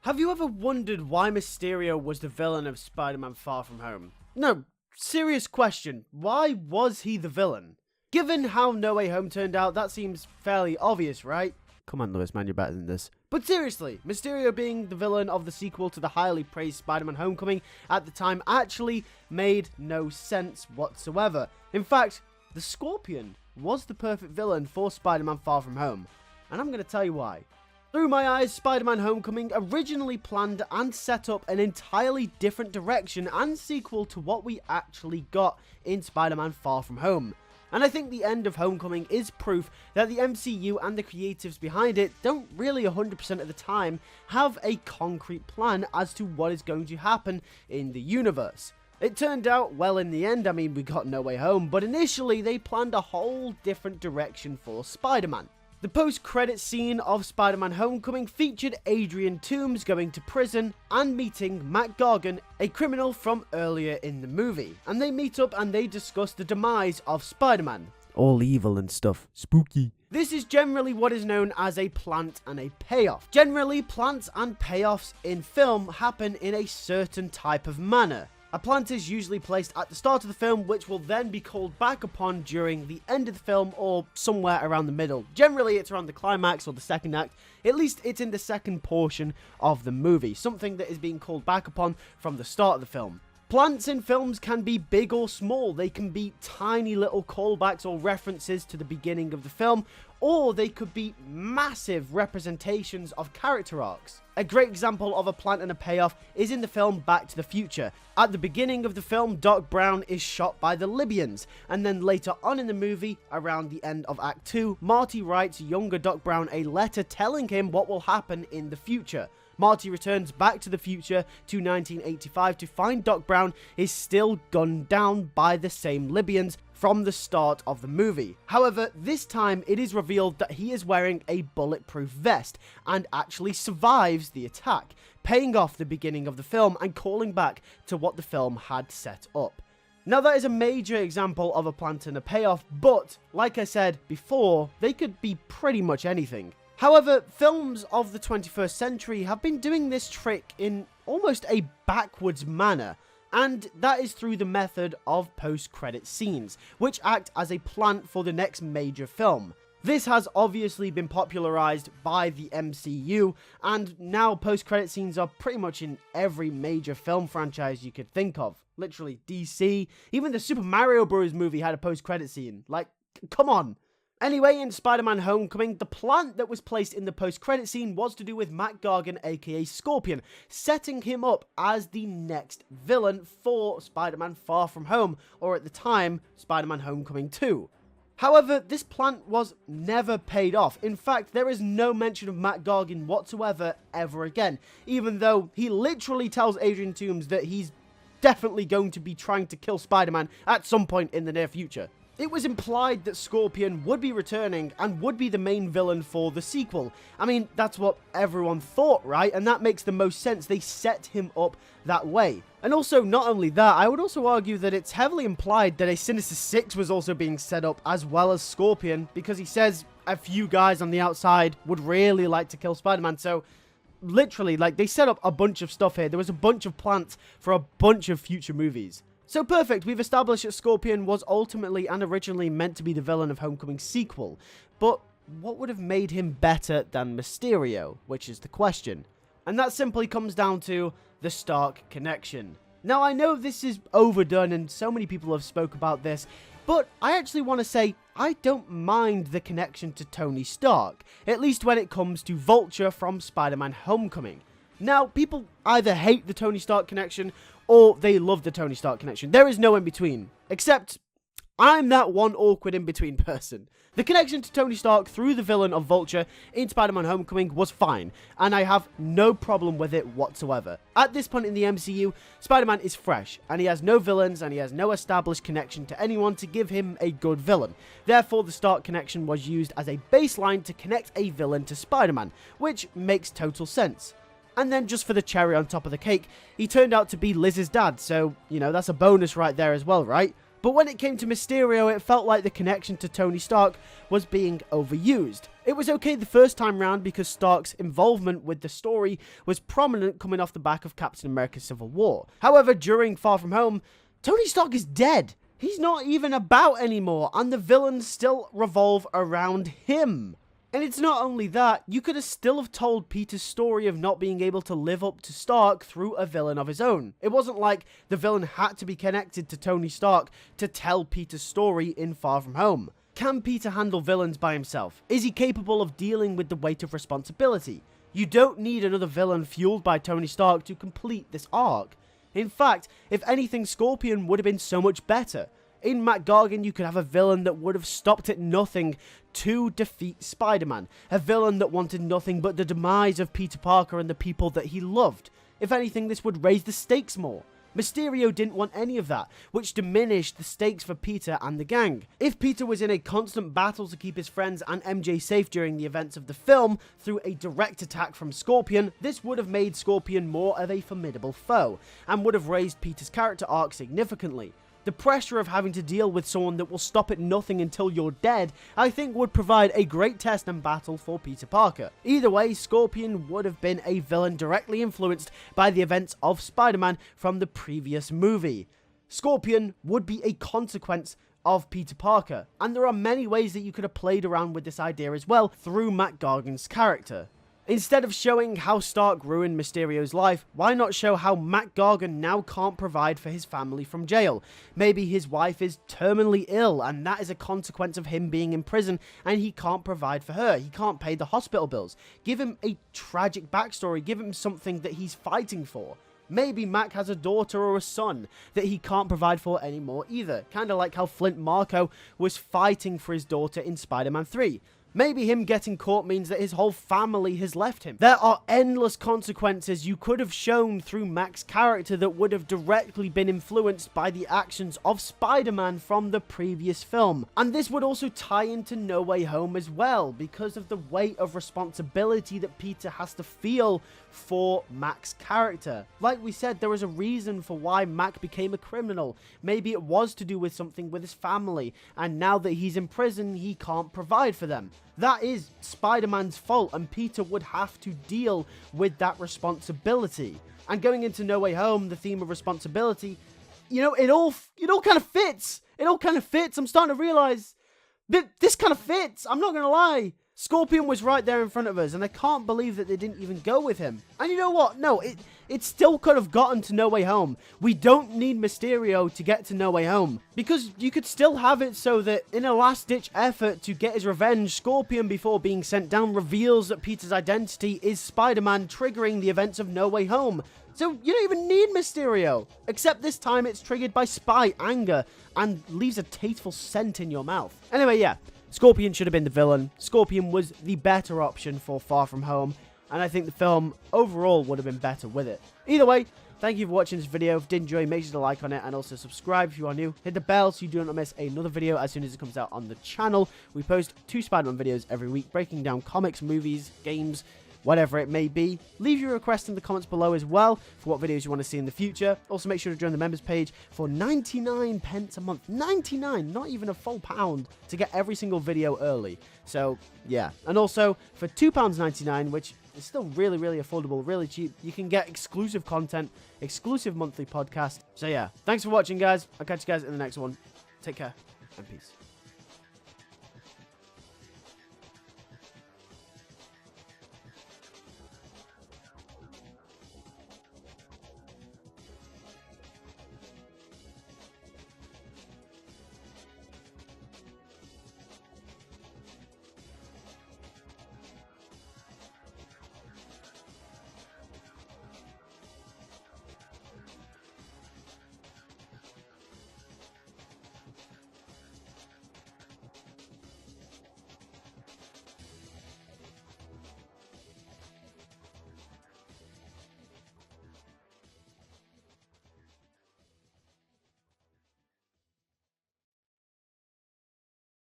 Have you ever wondered why Mysterio was the villain of Spider-Man Far From Home? No, serious question. Why was he the villain? Given how No Way Home turned out, that seems fairly obvious, right? Come on, Lewis, man, you're better than this. But seriously, Mysterio being the villain of the sequel to the highly praised Spider-Man Homecoming at the time actually made no sense whatsoever. In fact, the Scorpion was the perfect villain for Spider-Man Far From Home. And I'm going to tell you why. Through my eyes, Spider-Man Homecoming originally planned and set up an entirely different direction and sequel to what we actually got in Spider-Man Far From Home. And I think the end of Homecoming is proof that the MCU and the creatives behind it don't really 100% of the time have a concrete plan as to what is going to happen in the universe. It turned out well in the end. I mean, we got No Way Home, but initially they planned a whole different direction for Spider-Man. The post-credit scene of Spider-Man Homecoming featured Adrian Toomes going to prison and meeting Mac Gargan, a criminal from earlier in the movie. And they meet up and they discuss the demise of Spider-Man. All evil and stuff. Spooky. This is generally what is known as a plant and a payoff. Generally, plants and payoffs in film happen in a certain type of manner. A plant is usually placed at the start of the film, which will then be called back upon during the end of the film or somewhere around the middle. Generally, it's around the climax or the second act. At least it's in the second portion of the movie, something that is being called back upon from the start of the film. Plants in films can be big or small. They can be tiny little callbacks or references to the beginning of the film, or they could be massive representations of character arcs. A great example of a plant and a payoff is in the film Back to the Future. At the beginning of the film, Doc Brown is shot by the Libyans, and then later on in the movie, around the end of Act 2, Marty writes younger Doc Brown a letter telling him what will happen in the future. Marty returns back to the future to 1985 to find Doc Brown is still gunned down by the same Libyans from the start of the movie. However, this time it is revealed that he is wearing a bulletproof vest and actually survives the attack, paying off the beginning of the film and calling back to what the film had set up. Now that is a major example of a plant and a payoff, but like I said before, they could be pretty much anything. However, films of the 21st century have been doing this trick in almost a backwards manner, and that is through the method of post-credit scenes, which act as a plant for the next major film. This has obviously been popularized by the MCU, and now post-credit scenes are pretty much in every major film franchise you could think of. Literally, DC, even the Super Mario Bros. Movie had a post-credit scene. Like, come on. Anyway, in Spider-Man Homecoming, the plant that was placed in the post-credit scene was to do with Mac Gargan, aka Scorpion, setting him up as the next villain for Spider-Man Far From Home, or at the time, Spider-Man Homecoming 2. However, this plant was never paid off. In fact, there is no mention of Mac Gargan whatsoever ever again, even though he literally tells Adrian Toomes that he's definitely going to be trying to kill Spider-Man at some point in the near future. It was implied that Scorpion would be returning and would be the main villain for the sequel. I mean, that's what everyone thought, right? And that makes the most sense. They set him up that way. And also, not only that, I would also argue that it's heavily implied that a Sinister Six was also being set up as well as Scorpion, because he says a few guys on the outside would really like to kill Spider-Man. So literally, like, they set up a bunch of stuff here. There was a bunch of plans for a bunch of future movies. So perfect, we've established that Scorpion was ultimately and originally meant to be the villain of Homecoming's sequel, but what would have made him better than Mysterio, which is the question. And that simply comes down to the Stark connection. Now I know this is overdone and so many people have spoke about this, but I actually want to say I don't mind the connection to Tony Stark, at least when it comes to Vulture from Spider-Man Homecoming. Now, people either hate the Tony Stark connection or they love the Tony Stark connection. There is no in between, except I'm that one awkward in between person. The connection to Tony Stark through the villain of Vulture in Spider-Man Homecoming was fine, and I have no problem with it whatsoever. At this point in the MCU, Spider-Man is fresh, and he has no villains, and he has no established connection to anyone to give him a good villain. Therefore, the Stark connection was used as a baseline to connect a villain to Spider-Man, which makes total sense. And then just for the cherry on top of the cake, he turned out to be Liz's dad, so, you know, that's a bonus right there as well, right? But when it came to Mysterio, it felt like the connection to Tony Stark was being overused. It was okay the first time round because Stark's involvement with the story was prominent coming off the back of Captain America Civil War. However, during Far From Home, Tony Stark is dead. He's not even about anymore, and the villains still revolve around him. And it's not only that, you could have still have told Peter's story of not being able to live up to Stark through a villain of his own. It wasn't like the villain had to be connected to Tony Stark to tell Peter's story in Far From Home. Can Peter handle villains by himself? Is he capable of dealing with the weight of responsibility? You don't need another villain fueled by Tony Stark to complete this arc. In fact, if anything, Scorpion would have been so much better. In Mac Gargan, you could have a villain that would have stopped at nothing to defeat Spider-Man. A villain that wanted nothing but the demise of Peter Parker and the people that he loved. If anything, this would raise the stakes more. Mysterio didn't want any of that, which diminished the stakes for Peter and the gang. If Peter was in a constant battle to keep his friends and MJ safe during the events of the film through a direct attack from Scorpion, this would have made Scorpion more of a formidable foe, and would have raised Peter's character arc significantly. The pressure of having to deal with someone that will stop at nothing until you're dead, I think would provide a great test and battle for Peter Parker. Either way, Scorpion would have been a villain directly influenced by the events of Spider-Man from the previous movie. Scorpion would be a consequence of Peter Parker, and there are many ways that you could have played around with this idea as well through Mac Gargan's character. Instead of showing how Stark ruined Mysterio's life, why not show how Mac Gargan now can't provide for his family from jail? Maybe his wife is terminally ill, and that is a consequence of him being in prison, and he can't provide for her. He can't pay the hospital bills. Give him a tragic backstory. Give him something that he's fighting for. Maybe Mac has a daughter or a son that he can't provide for anymore either. Kind of like how Flint Marko was fighting for his daughter in Spider-Man 3. Maybe him getting caught means that his whole family has left him. There are endless consequences you could have shown through Mac's character that would have directly been influenced by the actions of Spider-Man from the previous film. And this would also tie into No Way Home as well, because of the weight of responsibility that Peter has to feel for Mac's character. Like we said, there was a reason for why Mac became a criminal. Maybe it was to do with something with his family, and now that he's in prison, he can't provide for them. That is Spider-Man's fault, and Peter would have to deal with that responsibility. And going into No Way Home, the theme of responsibility, you know, it all kind of fits. It all kind of fits. I'm starting to realize that this kind of fits. I'm not going to lie. Scorpion was right there in front of us, and I can't believe that they didn't even go with him. And you know what? No, it still could have gotten to No Way Home. We don't need Mysterio to get to No Way Home, because you could still have it so that in a last-ditch effort to get his revenge, Scorpion, before being sent down, reveals that Peter's identity is Spider-Man, triggering the events of No Way Home. So you don't even need Mysterio, except this time it's triggered by spy anger and leaves a tasteful scent in your mouth. Anyway, yeah. Scorpion should have been the villain. Scorpion was the better option for Far From Home, and I think the film overall would have been better with it. Either way, thank you for watching this video. If you did enjoy, make sure to like on it, and also subscribe if you are new. Hit the bell so you do not miss another video as soon as it comes out on the channel. We post 2 Spider-Man videos every week, breaking down comics, movies, games, whatever it may be. Leave your request in the comments below as well for what videos you want to see in the future. Also, make sure to join the members page for 99 pence a month. 99, not even a full £1, to get every single video early. So, yeah. And also, for £2.99, which is still really, really affordable, really cheap, you can get exclusive content, exclusive monthly podcast. So, yeah. Thanks for watching, guys. I'll catch you guys in the next one. Take care, and peace.